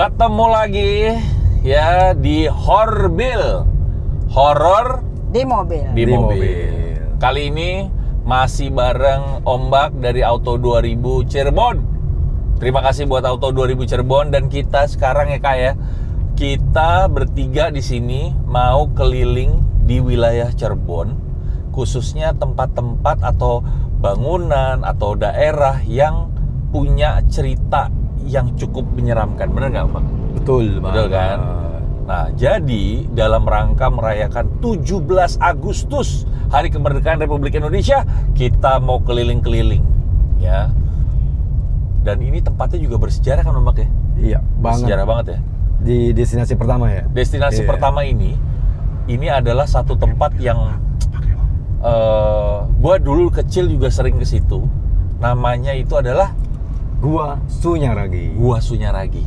Ketemu lagi ya di Horbil, horor Di mobil. di mobil. Kali ini masih bareng Ombak dari Auto 2000 Cirebon. Terima kasih buat Auto 2000 Cirebon, dan kita sekarang ya Kak ya, kita bertiga di sini mau keliling di wilayah Cirebon, khususnya tempat-tempat atau bangunan atau daerah yang punya cerita yang cukup menyeramkan. Bener nggak Bang? Betul kan? Nah, jadi dalam rangka merayakan 17 Agustus, Hari Kemerdekaan Republik Indonesia, kita mau keliling-keliling ya. Dan ini tempatnya juga bersejarah kan Bang ya? Iya, Bersejarah banget ya. Di destinasi pertama ya. Destinasi pertama ini adalah satu tempat yang gua dulu kecil juga sering ke situ. Namanya itu adalah Gua Sunyaragi. Gua Sunyaragi.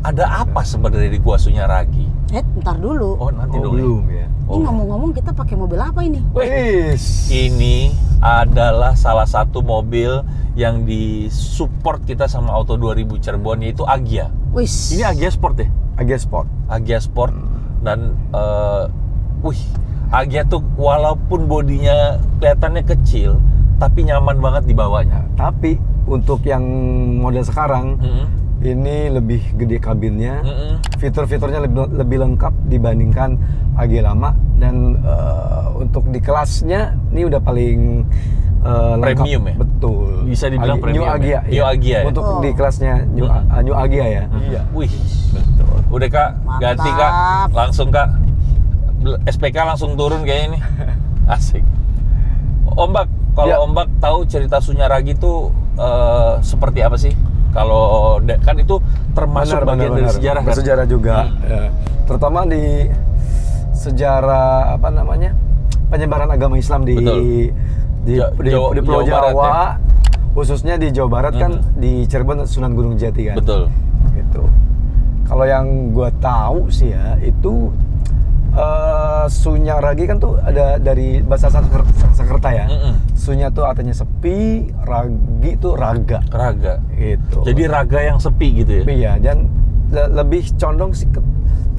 Ada apa sebenarnya di Gua Sunyaragi? Ntar dulu. Oh, nanti dulu. Belum ya. Ini ngomong-ngomong kita pakai mobil apa ini? Wis. Ini adalah salah satu mobil yang disupport kita sama Auto 2000 Cirebon, yaitu Agya. Wis. Ini Agya Sport ya? Agya Sport. Agya Sport. Dan Agya tuh walaupun bodinya kelihatannya kecil, tapi nyaman banget dibawanya. Tapi untuk yang model sekarang ini lebih gede kabinnya. Fitur-fiturnya lebih lengkap dibandingkan Agya lama, dan untuk di kelasnya ini udah paling lengkap. Premium ya? Betul. Bisa dibilang premium New Agya. ya? New Agya ya? Untuk di kelasnya New Agya ya. Iya. Wih, betul. Udah Kak, Mantap. ganti Kak. Langsung Kak. SPK langsung turun kayaknya nih. Asik. Ombak, kalau Ya. Ombak tahu cerita Sunyaragi itu seperti apa sih? Kalau kan itu termasuk bagian dari sejarah kan? Bersejarah juga. Ya. Terutama di sejarah apa namanya? Penyebaran agama Islam di Betul. di Pulau Jawa Barat, Jawa, ya? khususnya di Jawa Barat kan, di Cirebon Sunan Gunung Jati kan. Betul. Gitu. Kalau yang gue tahu sih ya, itu Sunyaragi kan tuh ada dari bahasa Sanskerta ya. Sunya tuh artinya sepi, ragi tuh raga. Raga. Gitu. Jadi raga yang sepi gitu ya? Iya, dan lebih condong sih ke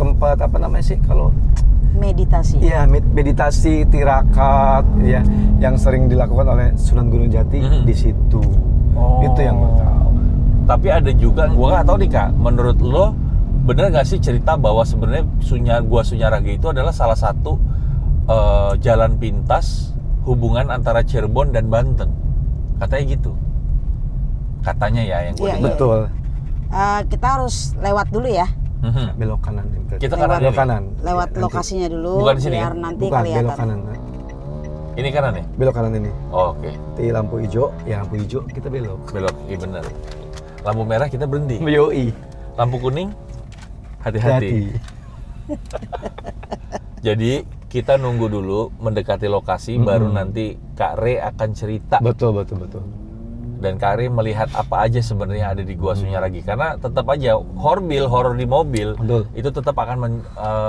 tempat apa namanya sih kalau Meditasi. iya meditasi, tirakat ya, yang sering dilakukan oleh Sunan Gunung Jati di situ. Oh. Itu yang gue tahu. Tapi ada juga, gua nggak tahu nih Kak, menurut lo bener nggak sih cerita bahwa sebenarnya Gua Sunyaragi itu adalah salah satu jalan pintas hubungan antara Cirebon dan Banten? Katanya gitu. Katanya ya yang gue Iya, dengar. Betul. Kita harus lewat dulu ya. Belok kanan. Kita Lewat- kanan belok ini. kanan. Lewat Nanti. lokasinya dulu. Bukan di sini biar kan? nanti Bukan, kelihatan. belok kanan. Ini kanan ya? Belok kanan ini. Oh, oke. Di lampu hijau, ya lampu hijau kita belok. Belok, iya bener. Lampu merah kita berhenti. Yoi. Lampu kuning, hati-hati. Jadi kita nunggu dulu mendekati lokasi, baru nanti Kak Re akan cerita. Betul. Dan Kak Re melihat apa aja sebenarnya ada di Gua Sunyaragi. Karena tetap aja Horbil, horor di mobil, Betul. itu tetap akan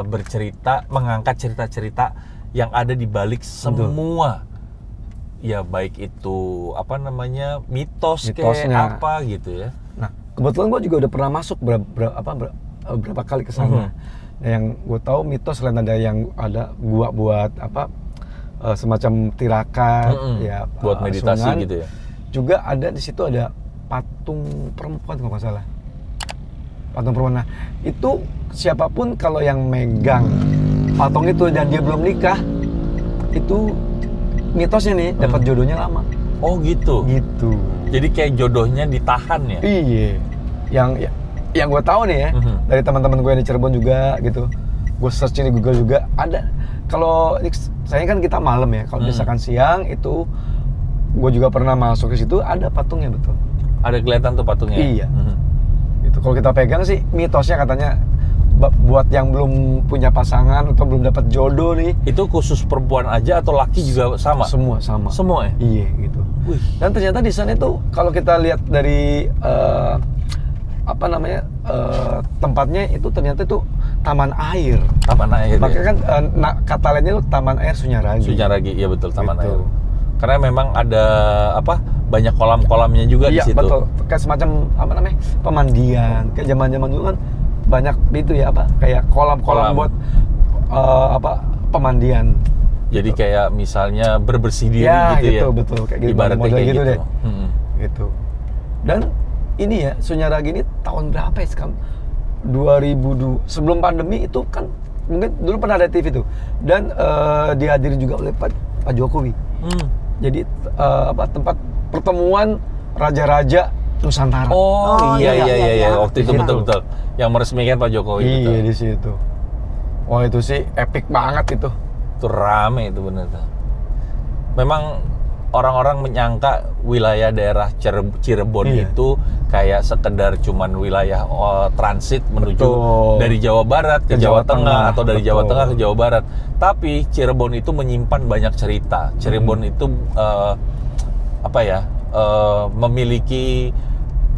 bercerita, mengangkat cerita-cerita yang ada di balik semua. Ya baik itu apa namanya mitos kayak Mitosnya. apa gitu ya. Nah, kebetulan gue juga udah pernah masuk berapa kali ke sana. Nah, yang gue tahu mitos selain ada yang ada gua buat apa semacam tirakat ya, Buat meditasi sungan, gitu ya. juga ada di situ ada patung perempuan kalau nggak salah. Patung perempuan. Nah, itu siapapun kalau yang megang patung itu dan dia belum nikah, itu mitosnya nih dapat jodohnya lama. Oh gitu. Gitu. Jadi kayak jodohnya ditahan ya. Iya. Yang gue tahu nih ya, dari teman-teman gue yang di Cirebon juga gitu. Gue searching di Google juga ada. Kalau saya kan kita malam ya. Kalau misalkan siang itu gue juga pernah masuk ke situ, ada patungnya betul. Ada kelihatan tuh patungnya. Iya. Gitu. Kalau kita pegang sih mitosnya katanya buat yang belum punya pasangan atau belum dapat jodoh nih. Itu khusus perempuan aja atau laki juga sama? Semua sama. Semua ya? Iya gitu. Wih. Dan ternyata di sana itu kalau kita lihat dari apa namanya tempatnya itu ternyata itu taman air. Taman air. Makanya Ya? kan kata lainnya itu Taman Air Sunyaragi. Sunyaragi, iya betul taman Gitu. air. Karena memang ada apa? Banyak kolam-kolamnya juga Iya di situ. betul. Kayak semacam apa namanya pemandian. Kayak zaman-zaman dulu kan banyak itu ya apa kayak kolam-kolam Kolam. buat pemandian. Jadi kayak misalnya berbersih diri Ya, gitu ya. betul kayak gitu. Ibaratnya model kayak gitu gitu. deh. Gitu. Dan ini ya Sunyaragi ini tahun berapa ya sekarang? 2002 sebelum pandemi itu kan mungkin dulu pernah ada TV tuh dan dihadiri juga oleh Pak Jokowi. Jadi tempat pertemuan raja-raja Nusantara. Oh, iya. Waktu itu Di situ. betul. Yang meresmikan Pak Jokowi. Iya betul. di situ. Wah itu sih epic banget itu. Itu rame itu bener tuh. Memang orang-orang menyangka wilayah daerah Cirebon Iya. itu kayak sekedar cuman wilayah transit menuju Betul. dari Jawa Barat ke Jawa Tengah atau dari Jawa betul. Tengah ke Jawa Barat. Tapi Cirebon itu menyimpan banyak cerita. Cirebon itu memiliki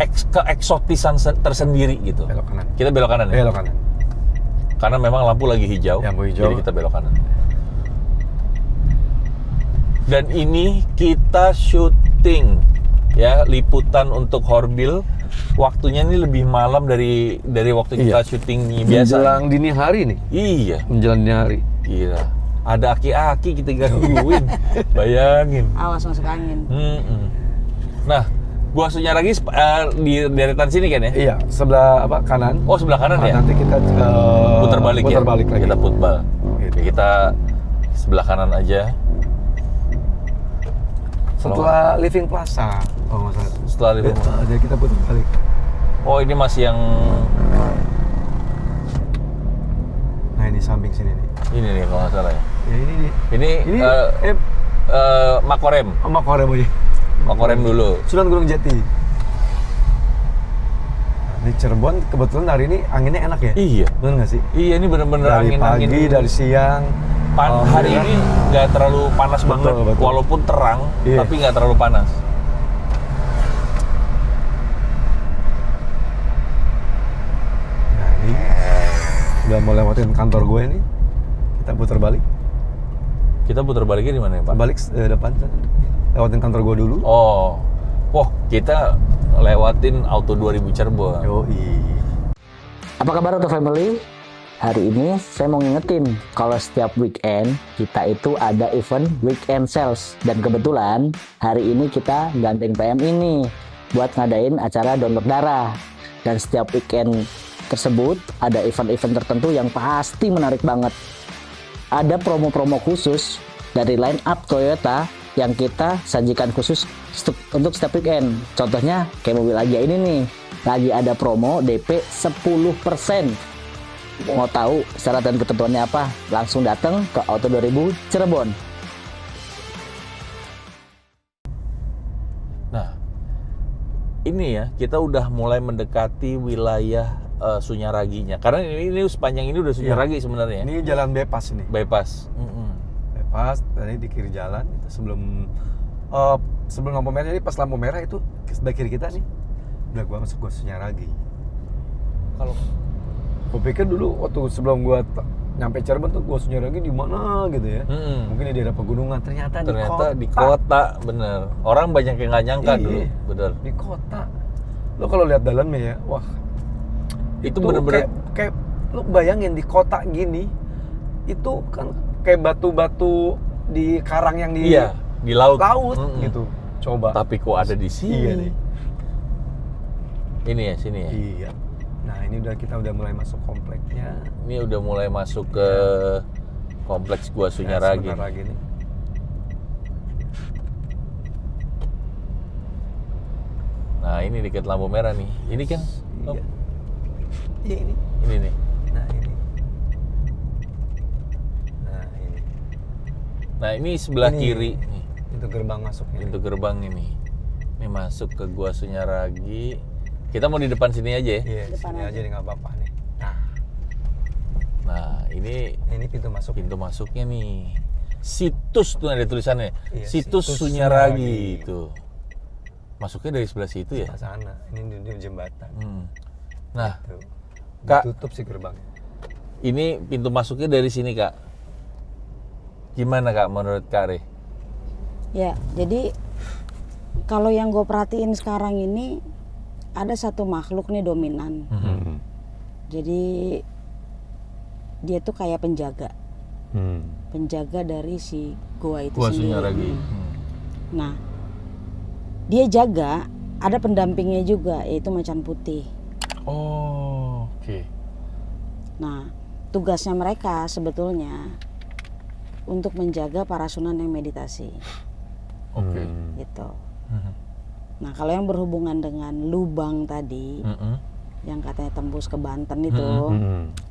keeksotisan tersendiri gitu. Belok kanan. Kita belok kanan ya? Belok kanan. Karena memang lampu lagi hijau, Lampu hijau. jadi kita belok kanan. Dan ini kita syuting ya, liputan untuk Horbil. Waktunya ini lebih malam dari waktu kita Iya. syuting biasa. Menjelang dini hari nih. Iya, Menjelang dini hari. gila. Ada aki-aki kita gangguin. Bayangin. Awas masuk angin. Nah, gua Sunyaragi di deretan sini kan ya? Iya, sebelah kanan. Oh, sebelah kanan ya? Nanti kita Putar balik ya? putar balik lagi. Kita putbal. Gitu. Oke, kita sebelah kanan aja. Setelah Living Plaza. Oh, nggak salah. Setelah Living Plaza. Jadi kita putar balik. Oh, ini masih yang Nah, ini samping sini nih. ini nih kalau nggak salah ya. Ya ini nih. Ini, Ini Makorem. sama Korem aja. Makorem dulu. Sunan Gunung Jati. Nah, di Cirebon kebetulan hari ini anginnya enak ya? Iya. Bener nggak sih? Iya, ini bener-bener Dari angin-angin. pagi, dari siang. Hari ini nggak terlalu panas banget, betul. walaupun terang, Iya. tapi nggak terlalu panas. Nah, ini udah mau lewatin kantor gue nih. Kita putar balik. Kita putar baliknya di mana ya, Pak? Balik depan sana. Lewatin kantor gue dulu. Oh, wah, kita lewatin Auto 2000 Cirebon. Yoi. Apa kabar Auto Family? Hari ini saya mau ngingetin kalau setiap weekend kita itu ada event weekend sales. Dan kebetulan hari ini kita gandeng PM ini buat ngadain acara download darah. Dan setiap weekend tersebut ada event-event tertentu yang pasti menarik banget. Ada promo-promo khusus dari line up Toyota yang kita sajikan khusus untuk setiap weekend. Contohnya kayak mobil aja ini nih, lagi ada promo DP 10%. Mau tahu syarat dan ketentuannya apa? Langsung datang ke Auto 2000 Cirebon. Nah, ini ya, kita udah mulai mendekati wilayah Sunyaraginya. Karena ini sepanjang ini udah Sunyaragi sebenarnya. Ini jalan bebas ini. Bypass. Bebas, tadi di kiri jalan itu sebelum lampu merah. Jadi pas lampu merah itu sebelah kiri kita nih. Udah gua masuk Sunyaragi. Kalau Gue pikir dulu waktu sebelum gua nyampe Cirebon tuh gua Sunyaragi di mana gitu ya. Mungkin di daerah pegunungan. Ternyata di kota, bener. Orang banyak yang nggak nyangka Iya. dulu, bener. Di kota. Lo kalau lihat dalamnya ya, wah. Itu bener-bener kayak lo bayangin di kota gini itu kan kayak batu-batu di karang yang di iya, di laut. gitu. Coba. Tapi kok ada di sini? Iya nih. Ini ya, sini ya. Iya. Nah, ini kita udah mulai masuk kompleknya. Ini udah mulai masuk ke kompleks Gua Sunyaragi. Sebentar lagi nih. Nah, ini dekat lampu merah nih. Ini kan Iya. Iya ini. ini nih. Nah, ini. Nah, ini. Nah, ini sebelah Ini. kiri nih. Itu gerbang masuknya. Pintu gerbang ini. Ini masuk ke Gua Sunyaragi. Kita mau di depan sini aja ya. Iya, Depan sini aja. aja nih nggak apa-apa nih. Nah, ini Pintu masuk. pintu masuknya nih. Situs tuh ada tulisannya. Iya, Situs Situs Sunyaragi Sunyaragi. itu. Masuknya dari sebelah situ ya. Ke sana. Ini di jembatan. Nah, Tuh. Kak. Ditutup sih gerbangnya. ini pintu masuknya dari sini, Kak. Gimana, Kak, menurut Kak Re? Ya, jadi kalau yang gue perhatiin sekarang ini ada satu makhluk nih dominan. Jadi dia tuh kayak penjaga dari si gua itu Gua sendiri. Sunyaragi. Nah, dia jaga, ada pendampingnya juga, yaitu macan putih. Oh, oke. Nah, tugasnya mereka sebetulnya untuk menjaga para sunan yang meditasi, Oke. gitu. Mhm. Nah, kalau yang berhubungan dengan lubang tadi, Mhm. yang katanya tembus ke Banten itu,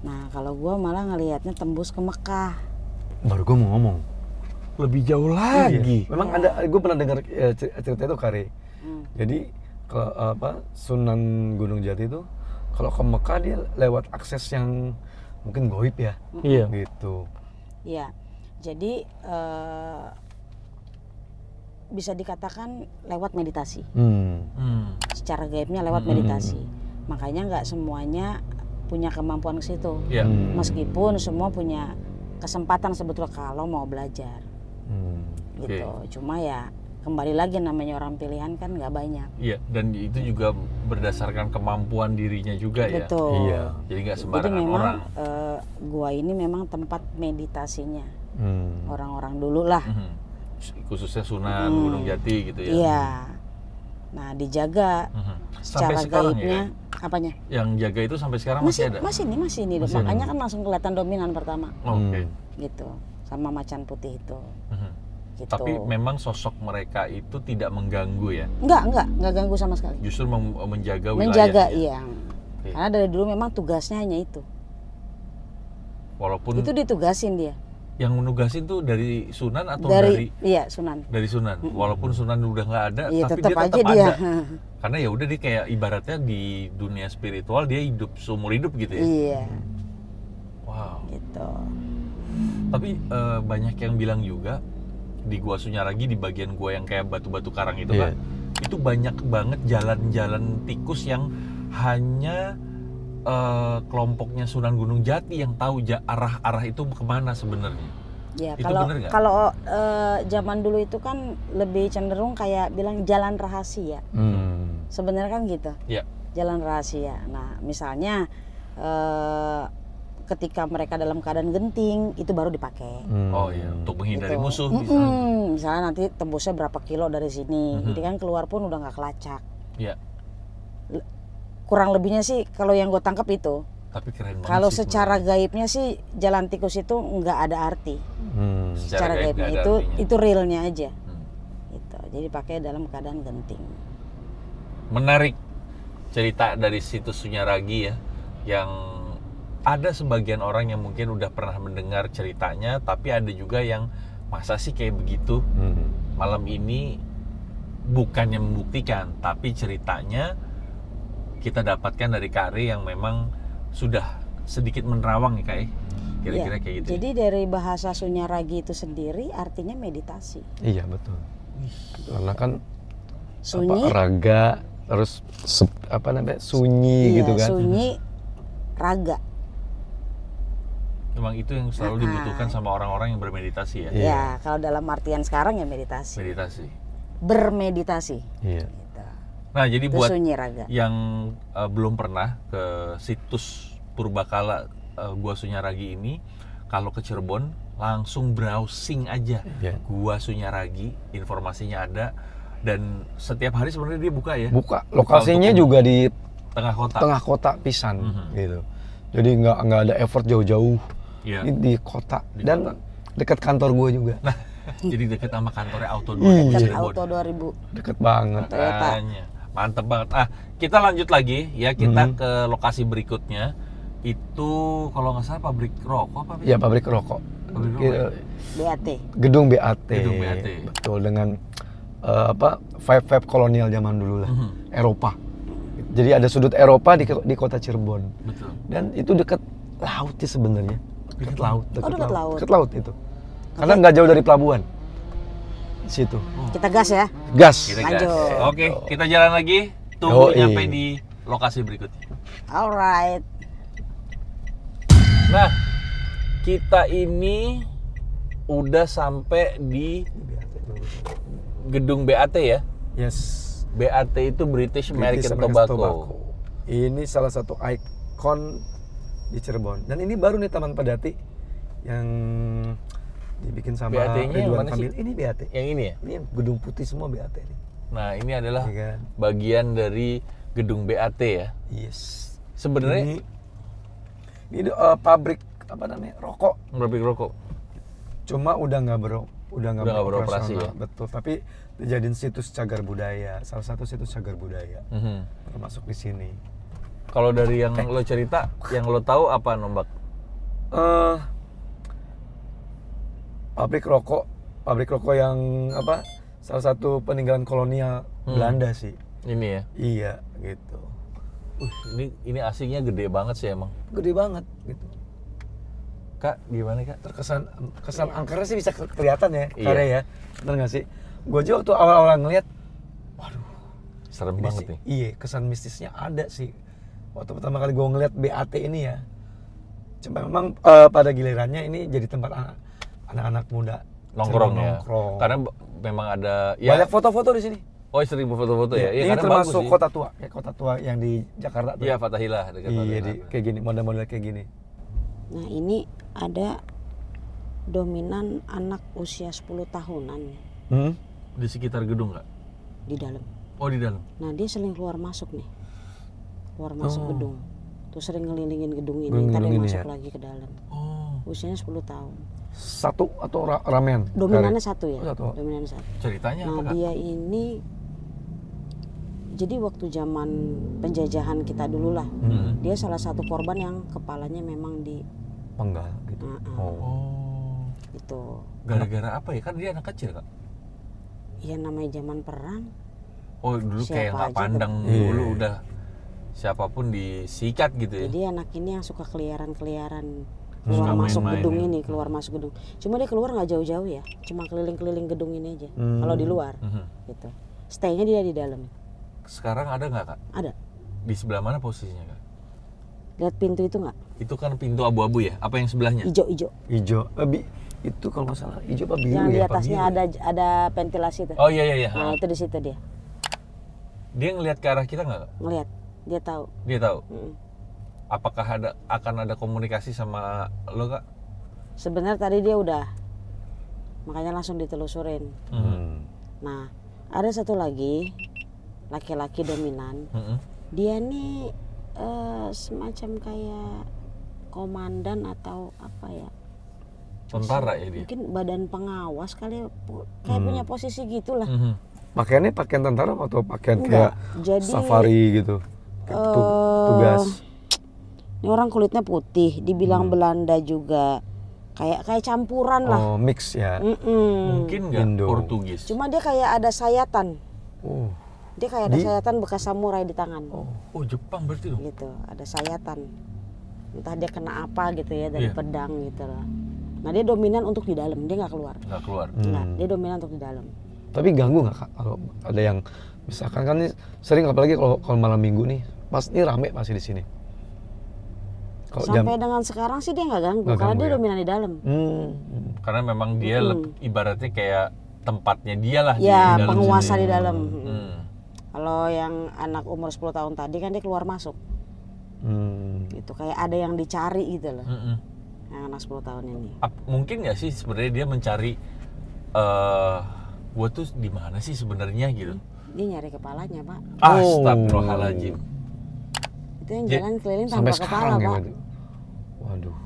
nah kalau gua malah ngelihatnya tembus ke Mekah. Baru gue mau ngomong. Lebih jauh lagi. Memang ada, gue pernah dengar cerita itu Kare. Jadi kalau Sunan Gunung Jati itu kalau ke Mekah dia lewat akses yang mungkin goib ya. Iya. Gitu. Ya, jadi bisa dikatakan lewat meditasi. Secara gaibnya lewat meditasi. Makanya nggak semuanya punya kemampuan ke situ. Iya. Meskipun semua punya kesempatan sebetulnya kalau mau belajar. Gitu. Cuma ya kembali lagi namanya orang pilihan kan nggak banyak. Iya, dan itu juga berdasarkan kemampuan dirinya juga ya. Betul. Iya. Jadi nggak Jadi sembarangan memang orang. gua ini memang tempat meditasinya orang-orang dulu lah. Khususnya Sunan Gunung Jati gitu ya. Iya. Nah, dijaga Sampai secara sekarang gaibnya. ya. Apanya? Yang jaga itu sampai sekarang masih ada. Masih nih. Makanya kan langsung kelihatan dominan pertama, Oke. gitu. Sama macan putih itu. Gitu. Tapi memang sosok mereka itu tidak mengganggu ya. Enggak ganggu sama sekali. Justru menjaga wilayahnya. Menjaga, iya. Oke. Karena dari dulu memang tugasnya hanya itu. Walaupun Itu ditugasin dia. yang menugasin tuh dari Sunan atau iya, Sunan. dari Sunan. Walaupun Sunan udah nggak ada, Iya, tapi tetap dia aja tetap dia. ada. Karena ya udah dia kayak ibaratnya di dunia spiritual dia hidup seumur hidup gitu ya. Iya, Wow. gitu. Tapi banyak yang bilang juga di Gua Sunyaragi di bagian gua yang kayak batu-batu karang itu Iya. kan, itu banyak banget jalan-jalan tikus yang hanya kelompoknya Sunan Gunung Jati yang tahu arah-arah itu kemana sebenarnya. Ya, Itu kalau bener nggak? kalau zaman dulu itu kan lebih cenderung kayak bilang jalan rahasia. Sebenarnya kan gitu. Iya. Jalan rahasia. Nah, misalnya ketika mereka dalam keadaan genting itu baru dipakai. Oh iya, untuk menghindari Gitu. musuh misalnya. Misalnya nanti tembusnya berapa kilo dari sini, jadi kan keluar pun udah nggak kelacak. Iya. Kurang lebihnya sih kalau yang gue tangkap itu. Tapi keren banget Kalau sih secara gaibnya sih jalan tikus itu nggak ada arti. Secara gaib gaibnya nggak ada artinya. itu realnya aja. Gitu. Jadi pakai dalam keadaan genting. Menarik cerita dari situs Sunyaragi ya, yang ada sebagian orang yang mungkin udah pernah mendengar ceritanya, tapi ada juga yang masa sih kayak begitu. Malam ini bukannya membuktikan, tapi ceritanya kita dapatkan dari Kare yang memang sudah sedikit menerawang ya Kak. Kira-kira Ya, kayak gitu. jadi dari bahasa Sunyaragi itu sendiri artinya meditasi. Iya betul. Karena kan Sunyi, raga terus sunyi iya, gitu kan. sunyi, raga. Memang itu yang selalu dibutuhkan sama orang-orang yang bermeditasi ya. Iya. Ya, kalau dalam artian sekarang ya meditasi. Meditasi. Bermeditasi. Iya. Gitu. Nah, jadi Itu buat sunyi raga. yang belum pernah ke situs Purbakala Gua Sunyaragi ini, kalau ke Cirebon langsung browsing aja Gua Sunyaragi, informasinya ada, dan setiap hari sebenarnya dia buka ya. Buka. Lokasinya juga di Tengah kota. tengah kota pisan gitu. Jadi nggak ada effort jauh-jauh. Iya. Ini di kota Di dan kota. dekat kantor gue juga. Nah, jadi deket sama kantornya Auto 2000 Kan Cirebon. Auto 2000. Deket banget. Toyota. Makanya, mantep banget. Kita lanjut lagi ya, kita ke lokasi berikutnya. Itu kalau nggak salah pabrik rokok apa? Ya pabrik rokok. Pabrik rokok ya? BAT. Gedung BAT. Gedung BAT. Betul, dengan vibe kolonial zaman dulu lah. Eropa. Jadi ada sudut Eropa di kota Cirebon. Betul. Dan itu dekat laut sih sebenarnya. Dekat laut. dekat laut. Dekat laut itu. Karena nggak jauh dari pelabuhan. Di situ. Kita gas ya. Gas. Kita Lanjut. gas. Oke, kita jalan lagi. Tunggu Yoi. nyampe di lokasi berikutnya. Alright. Nah, kita ini udah sampai di gedung BAT ya. Yes. BAT itu British American British Tobacco. Ini salah satu ikon di Cirebon. Dan ini baru nih Taman Padati yang dibikin sama BAT-nya yang Ridwan mana Kamil. sih? Ini BAT. Yang ini ya? Ini yang gedung putih semua BAT nih. Nah, ini adalah Iya kan? bagian dari gedung BAT ya. Yes. Sebenarnya ini pabrik apa namanya? Rokok. pabrik rokok. Cuma udah nggak nggak beroperasi ya? Betul, tapi dijadiin situs cagar budaya, salah satu situs cagar budaya termasuk di sini. Kalau dari yang lo cerita, yang lo tahu apa Nombak? Pabrik rokok yang apa? Salah satu peninggalan kolonial Belanda sih. Ini ya. Iya, gitu. Ini asingnya gede banget sih emang. Gede banget gitu. Kak, gimana Kak? Kesan angkernya sih bisa kelihatan ya, Iya. karya ya. Bener nggak sih? Gue aja waktu awal-awal ngeliat, waduh, Serem ini banget sih, nih. iya, kesan mistisnya ada sih. Waktu pertama kali gue ngeliat BAT ini ya, cuma memang pada gilirannya ini jadi tempat anak-anak muda Nongkrong ya. nongkrong. Karena memang ada ya. Banyak foto-foto di sini. Oh, sering foto-foto ya. Iya, Ini karena termasuk bagus sih. kota tua, kayak kota tua yang di Jakarta tuh. Iya, Fathahilah dekat Iya, Fathahilah. kayak gini, model-model kayak gini. Nah ini ada dominan anak usia 10 tahunan Di sekitar gedung nggak? di dalam. Oh, di dalam. Nah dia sering keluar masuk nih, keluar masuk gedung. Tuh sering ngelilingin gedung ini, Ngelilingin tadi ini masuk ya? lagi ke dalam. Oh, Usianya 10 tahun. Satu atau ramen? Dominannya satu ya, Oh, satu. dominannya satu. ceritanya Nah apa Kak? dia ini, jadi waktu zaman penjajahan kita dulu lah, dia salah satu korban yang kepalanya memang di Penggal gitu. Oh. Oh, itu. gara-gara apa ya? Kan dia anak kecil Kak. Ya namanya zaman perang. Oh, dulu Siapa kayak nggak aja pandang Iya. dulu udah siapapun disikat gitu ya. Jadi anak ini yang suka keliaran-keliaran Suka keluar masuk main-main gedung ya. ini, keluar masuk gedung. Cuma dia keluar nggak jauh-jauh ya, cuma keliling-keliling gedung ini aja. Kalau di luar, gitu. Stay-nya dia di dalam. Sekarang ada nggak Kak? Ada. Di sebelah mana posisinya Kak? Lihat pintu itu nggak? Itu kan pintu abu-abu ya? Apa yang sebelahnya? Ijo-ijo. Hijau, itu kalau nggak salah hijau apa biru Yang di ya? atasnya ada ventilasi tuh. Oh iya iya iya. Nah itu di situ dia Dia ngelihat ke arah kita nggak Kak? ngelihat, dia tahu. Dia tahu. Mm. Apakah akan ada komunikasi sama lo Kak? Sebenarnya tadi dia udah, makanya langsung ditelusurin. Nah ada satu lagi laki-laki dominan. Dia nih semacam kayak komandan atau apa ya? Tentara ya dia. Mungkin badan pengawas kali ya, kayak punya posisi gitulah. Pakaiannya pakaian tentara atau pakaian Enggak, kayak jadi, safari gitu? Kayak tugas. Ini orang kulitnya putih, dibilang Belanda juga, kayak campuran lah. Oh, mix ya. Mungkin nggak Indo. Portugis. Cuma dia kayak ada sayatan. Oh. Dia kayak ada sayatan bekas samurai di tangan. Oh Jepang berarti dong. Gitu, ada sayatan. Entah dia kena apa gitu ya dari Iya. pedang gitu lah. Nah dia dominan untuk di dalam, dia nggak keluar. Nggak keluar. Nggak, dia dominan untuk di dalam. Tapi ganggu nggak Kak kalau ada yang misalkan kan ini sering apalagi kalau malam minggu nih, pas ini rame pasti di sini. Kalau Sampai dengan sekarang sih dia nggak ganggu, Nggak karena ganggu dia ya? dominan di dalam. Karena memang dia ibaratnya kayak tempatnya dia lah Ya, di dalam penguasa sini. di dalam. Hmm. Kalau yang anak umur 10 tahun tadi kan dia keluar masuk. Gitu, kayak ada yang dicari gitu loh. Yang anak 10 tahun ini. Mungkin nggak sih sebenarnya dia mencari gua tuh di mana sih sebenarnya gitu. Dia nyari kepalanya, Pak. Astagfirullahaladzim. Itu yang jalan keliling sampai tanpa kepala, sekarang ya. Pak. Waduh.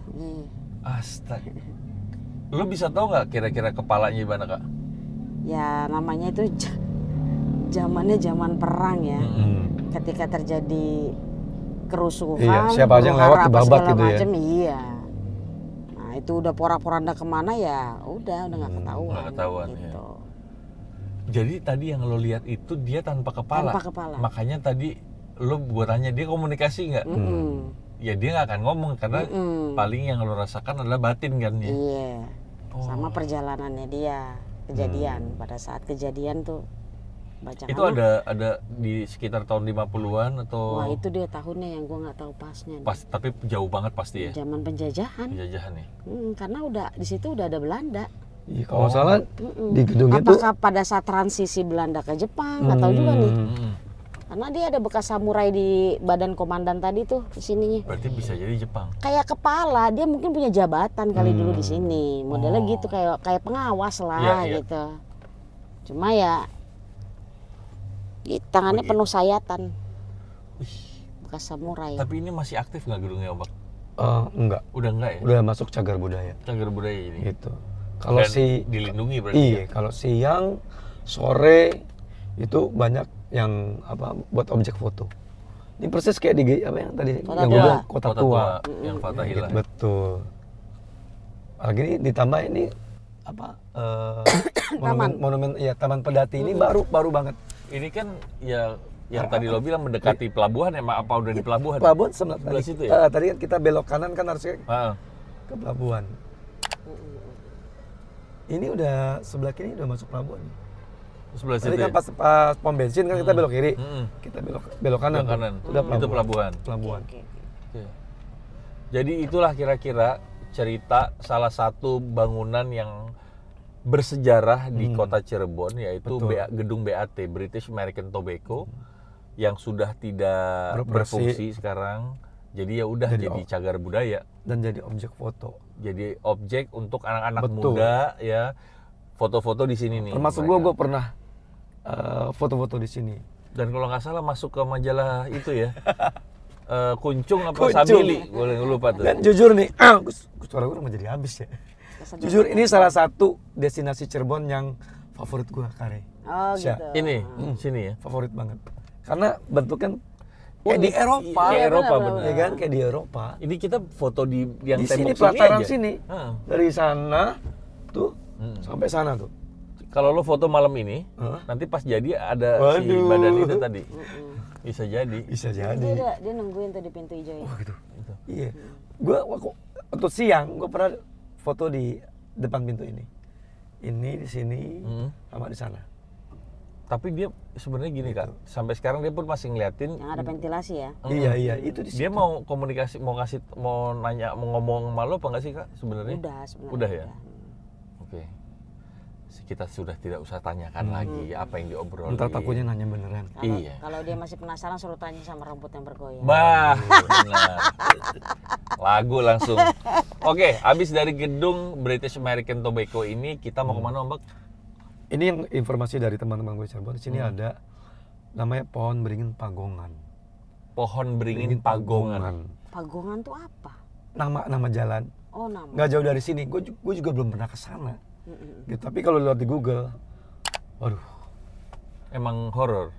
Astaga. Lo bisa tahu nggak kira-kira kepalanya di mana Kak? Ya namanya itu zamannya zaman perang ya. Ketika terjadi kerusuhan, Iya, siapa aja yang lewat huru-hara, apa dibabat segala gitu ya. macem, iya. Nah itu udah porak-poranda kemana ya, udah nggak ketahuan. Nggak ketahuan, gitu. Jadi tadi yang lo lihat itu dia tanpa kepala. Tanpa kepala. Makanya tadi lo gua tanya dia komunikasi nggak? Ya dia nggak akan ngomong karena paling yang lo rasakan adalah batin kan ya. Iya. Sama perjalanannya dia, kejadian. Pada saat kejadian tuh baca. Itu ada di sekitar tahun 50-an atau Wah itu dia tahunnya yang gua nggak tahu pasnya. pas tapi jauh banget pasti ya. Zaman penjajahan. Penjajahan ya. Karena udah di situ udah ada Belanda. Iya, kalau nggak salah di gedung itu Apakah pada saat transisi Belanda ke Jepang? Nggak tahu juga nih. Karena dia ada bekas samurai di badan komandan tadi tuh di sininya. Berarti bisa jadi Jepang. Kayak kepala, dia mungkin punya jabatan kali dulu di sini. Modelnya Oh. gitu kayak pengawas lah Iya, iya. gitu. Cuma ya tangannya Begitu. penuh sayatan. Wih, Bekas samurai. tapi ini masih aktif nggak gedungnya Ombak? Enggak, Udah enggak ya? udah masuk cagar budaya Cagar budaya ini. gitu. Kalau Dan dilindungi berarti. iya, Ya? kalau siang, sore itu banyak yang buat objek foto. Ini persis kayak di apa yang tadi Kota yang Tua. gue bilang kota tua. Yang Fathahilah. Betul. Apalagi ini ditambah ini monumen ya Taman Pedati ini baru banget. Ini kan ya yang tadi lo bilang mendekati pelabuhan, emang apa udah di pelabuhan? Pelabuhan sebelah Sebelah tadi. situ ya? Tadi kan kita belok kanan kan harusnya Heeh. ke pelabuhan. Ini udah sebelah kiri udah masuk pelabuhan. Sebelah situ. Tadi kan Ya? pas pom bensin kan kita belok kiri. Mm-mm. Kita belok kanan. Belok kanan. Udah Itu pelabuhan. Pelabuhan. Oke. Oke. Jadi itulah kira-kira cerita salah satu bangunan yang bersejarah di kota Cirebon, yaitu Betul. gedung BAT, British American Tobacco, yang sudah tidak berfungsi sekarang. Jadi ya udah jadi cagar budaya, Dan jadi objek foto. jadi objek untuk anak-anak Betul. muda ya, foto-foto di sini nih. Termasuk mereka. gue pernah foto-foto di sini. Dan kalau nggak salah masuk ke majalah itu ya, Kuncung apa Kuncung. Sabili, gue lupa tuh. Dan jujur nih, suara gue udah jadi habis ya. Jujur ini salah satu destinasi Cirebon yang favorit gue, Kare. Oh Siap. gitu. Ini sini ya. Favorit banget. Karena bentuknya kayak di Eropa. Kayak Eropa benar, bener. Ya kan, kayak di Eropa. Ini kita foto di yang Di sini tembok pelataran aja. sini. Heeh. Dari sana tuh sampai sana tuh. Kalau lo foto malam ini, Hah? nanti pas jadi ada si Waduh. badan itu tadi. Bisa jadi. Bisa Dia, jadi. dia nungguin tuh di pintu hijau ya. Oh gitu. Iya. Gue waktu siang gue pernah foto di depan pintu ini. Ini di sini sama di sana. Tapi dia sebenarnya gini Kak, sampai sekarang dia pun masih ngeliatin. Yang ada ventilasi ya. Iya, itu di Dia mau komunikasi, mau nanya, mau ngomong sama lo apa nggak sih Kak sebenarnya? Udah sebenarnya. Udah ya? Oke. Kita sudah tidak usah tanyakan lagi apa yang diobrolin. Ntar takutnya nanya beneran. Iya. Kalau dia masih penasaran suruh tanya sama rambut yang bergoyang. Bah, benar. Lagu langsung. Oke, habis dari gedung British American Tobacco ini kita mau kemana Ombak? Ini yang informasi dari teman-teman gue Cirebon. Di sini ada namanya pohon beringin Pagongan. Pohon beringin Pagongan. Pagongan tuh apa? Nama jalan. Oh nama. Nggak jauh dari sini. Gue juga belum pernah ke sana. Gitu. Tapi kalau lihat di Google, waduh, Emang horor.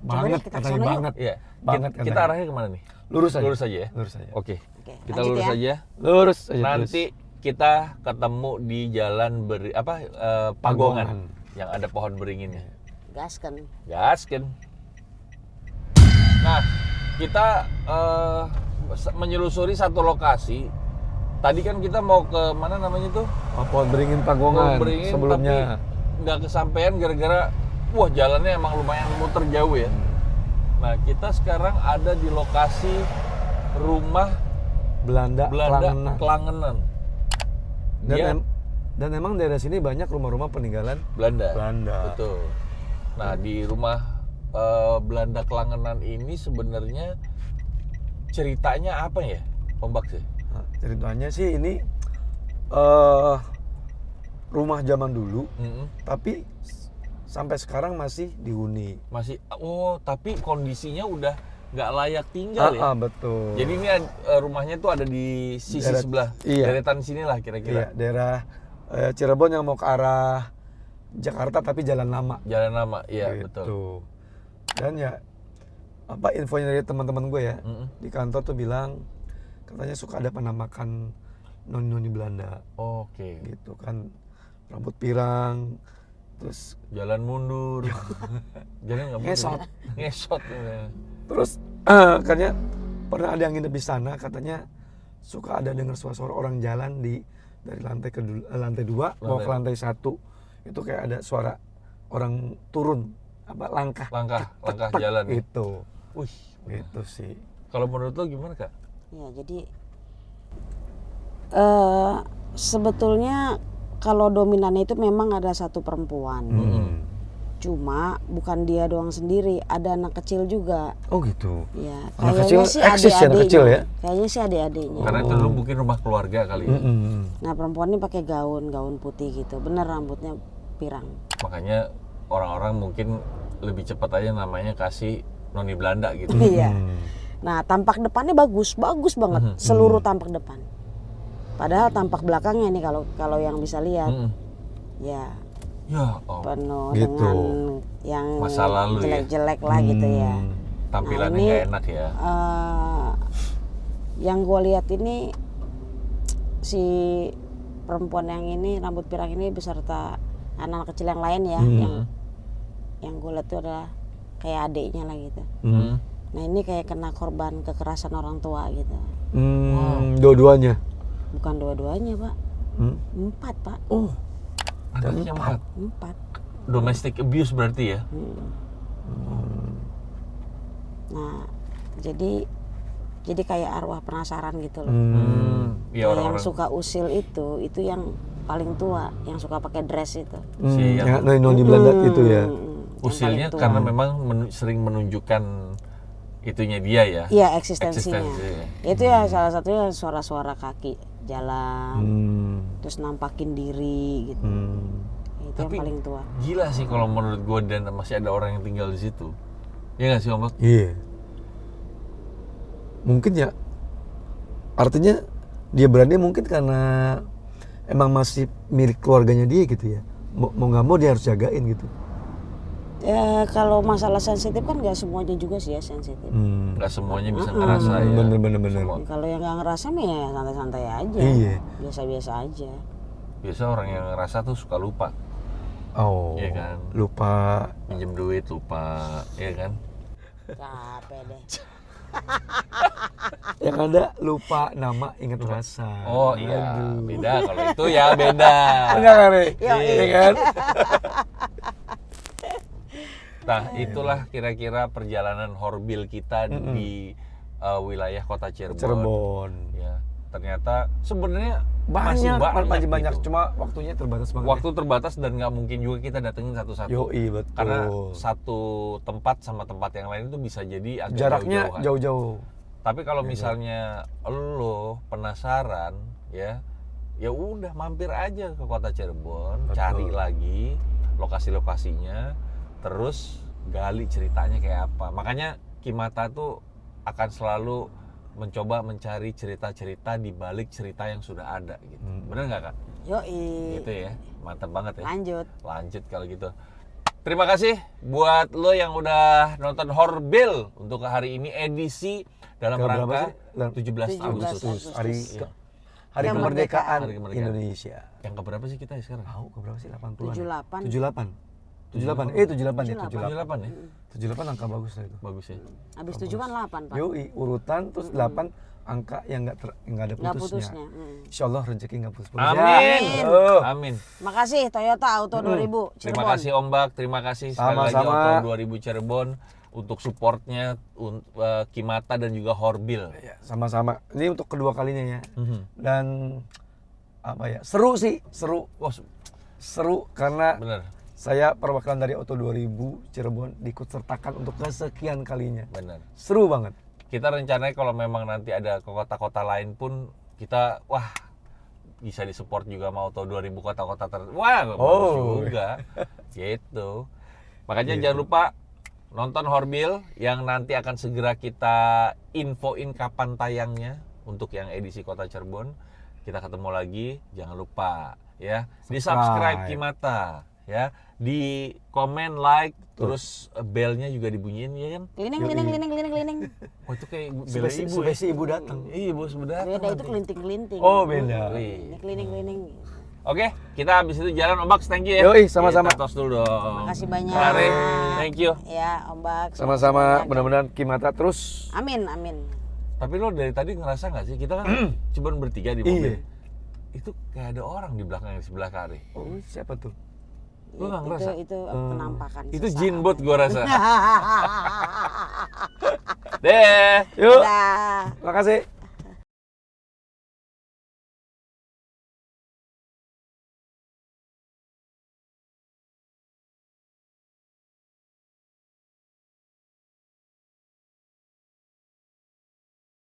banget deh, kita katanya kesana yuk. banget. Iya. Banget Kita katanya. arahnya kemana nih? Lurus aja. Lurus aja ya. Lurus aja. Oke. Oke, Kita lanjut lurus ya. aja. Lurus aja. Nanti kita ketemu di jalan Pagongan Pagongan. yang ada pohon beringinnya. Gaskan. Gaskin. Nah, kita menyelusuri satu lokasi. Tadi kan kita mau ke mana namanya tuh? Pohon beringin Pagongan. Pohon beringin, Sebelumnya. tapi nggak kesampaian gara-gara wah jalannya emang lumayan muter jauh ya. Nah, kita sekarang ada di lokasi rumah Belanda Kelangenan. Kelangenan. Dan emang daerah sini banyak rumah-rumah peninggalan Belanda. Belanda. Betul. Nah, di rumah Belanda Kelangenan ini sebenarnya ceritanya apa ya, Ombak sih? Nah, ceritanya sih ini rumah zaman dulu, tapi sampai sekarang masih dihuni. Masih, tapi kondisinya udah nggak layak tinggal ya. Betul. Jadi ini rumahnya tuh ada di sisi Daerah- sebelah, iya. deretan sini lah Iya, kira-kira. daerah Cirebon yang mau ke arah Jakarta tapi jalan lama. Jalan lama, iya Gitu. betul. Dan ya infonya dari teman-teman gue ya di kantor tuh bilang katanya suka ada penampakan noni-noni Belanda Oke. gitu kan, rambut pirang, terus Jalan mundur. Jalan nggak mundur. Ngesot. Ngesot. terus katanya pernah ada yang nginep di sana, katanya suka ada dengar suara orang jalan dari lantai 2 mau ke lantai 1, itu kayak ada suara orang turun langkah jalan ya? gitu. Wih, Gitu sih. kalau menurut lo gimana Kak? Ya jadi sebetulnya kalau dominannya itu memang ada satu perempuan. Cuma bukan dia doang sendiri, ada anak kecil juga. Oh gitu. Ya, Anak kayaknya kecil sih eksis ya, anak kecil ya? Kayaknya sih adik-adiknya. Karena itu dulu mungkin rumah keluarga kali ya. Nah, perempuan ini pakai gaun putih gitu. Bener rambutnya pirang. Makanya orang-orang mungkin lebih cepat aja namanya kasih noni Belanda gitu. Iya. Nah, tampak depannya bagus banget. Seluruh tampak depan. Padahal tampak belakangnya nih kalau yang bisa lihat. Ya, Ya, oh, penuh Gitu. dengan yang Masa lalu ya? jelek-jelek lah gitu ya. tampilannya Nah, ini, nggak enak ya. Yang gue lihat ini si perempuan yang ini rambut pirang ini beserta anak kecil yang lain ya, yang gue lihat itu adalah kayak adiknya lah gitu. Nah ini kayak kena korban kekerasan orang tua gitu. Dua-duanya. Bukan dua-duanya pak, 4 pak. Oh, Anaknya 4. 4. Domestic abuse berarti ya. Nah jadi kayak arwah penasaran gitu loh. Ya Yang orang-orang suka usil itu yang paling tua, yang suka pakai dress itu. si yang yang noni Belanda itu ya. usilnya paling tua. karena memang sering menunjukkan itunya dia ya. Iya, eksistensinya. Eksistensi. Itu ya salah satunya suara-suara kaki jalan, terus nampakin diri gitu. Itu Tapi yang paling tua. gila sih kalau menurut gue, dan masih ada orang yang tinggal di situ. Ya nggak sih Om Bak? Iya. Mungkin ya. Artinya dia berani mungkin karena emang masih milik keluarganya dia gitu ya. Mau nggak mau dia harus jagain gitu. Ya kalau masalah sensitif kan nggak semuanya juga sih ya sensitif. Nggak semuanya bisa ngerasa ya. Bener. Semua. Kalau yang nggak ngerasa mah ya santai-santai aja. Iya. Biasa-biasa aja. Biasa orang yang ngerasa tuh suka lupa. Oh. Iya kan? Lupa. Minjem duit lupa, ya kan? Capek deh. Yang ada lupa nama ingat rasa. Oh iya, beda kalau itu ya beda. Enggak kan? Iya. Iya kan? Nah, itulah kira-kira perjalanan horbil kita di wilayah kota Cirebon. Ya, ternyata sebenarnya masih Banyak banyak. gitu. Cuma waktunya terbatas banget. Waktu terbatas dan nggak mungkin juga kita datengin satu-satu. Yoi, betul. Karena satu tempat sama tempat yang lain itu bisa jadi agak jaraknya jauh-jauhan. jauh-jauh. Tapi kalau misalnya lo penasaran ya udah mampir aja ke kota Cirebon, Betul. cari lagi lokasi-lokasinya, terus gali ceritanya kayak apa. Makanya Kimata tuh akan selalu mencoba mencari cerita-cerita di balik cerita yang sudah ada gitu. Bener nggak Kak? Yoi. Gitu ya, mantap banget ya. Lanjut Kalau gitu. Terima kasih buat lo yang udah nonton Horbil untuk hari ini edisi dalam rangka 17 Agustus. Hari kemerdekaan Hari kemerdekaan. Indonesia. Yang keberapa sih kita ya sekarang? Tahu keberapa sih? 80-an. 78. 78 ya. 78 ya? 78 angka bagus lah itu. Bagus ya. Habis 7 kan 8 pak. Yoi, urutan terus 8 angka yang nggak ada Nggak putusnya. putusnya. Insya Allah rezeki nggak putus-putus. Amin. Ya. Amin. Makasih Toyota Auto 2000 Cirebon. Terima kasih Om Bak, terima kasih sekali lagi Sama-sama. Auto 2000 Cirebon untuk supportnya Kimata dan juga Horbil. Ya, sama-sama. Ini untuk kedua kalinya ya. Dan apa ya? Seru sih, seru. Wah, Seru karena bener. saya perwakilan dari Auto 2000 Cirebon diikut sertakan untuk kesekian kalinya. Bener. Seru banget. Kita rencananya kalau memang nanti ada ke kota-kota lain pun kita bisa disupport juga sama Auto 2000 kota-kota bagus juga. Gitu. Makanya jangan lupa nonton Horbil yang nanti akan segera kita infoin kapan tayangnya untuk yang edisi Kota Cirebon. Kita ketemu lagi, jangan lupa ya. Di-subscribe Kimata ya, di komen, like, terus belnya juga dibunyiin ya kan. Keliling. Oh itu kayak bel ibu ya. Spesi ibu datang. Iya bos benar. Beda itu kelinting-kelinting. Oh, beda. Ini keliling-keliling. Oke, kita habis itu jalan Om Bak, thank you ya. Yoi, sama-sama. Kita tos dulu dong. Makasih banyak. Karin, thank you. Ya, Om Bak. Sama-sama, mudah-mudahan Kimata terus. Amin. Tapi lo dari tadi ngerasa nggak sih, kita kan cuma bertiga di mobil. Itu kayak ada orang di belakang di sebelah kari. Oh, siapa tuh? Lo nggak ngerasa? Itu penampakan. Itu sesaat. jinbot gua rasa. Deh. Yuk, Dah. makasih.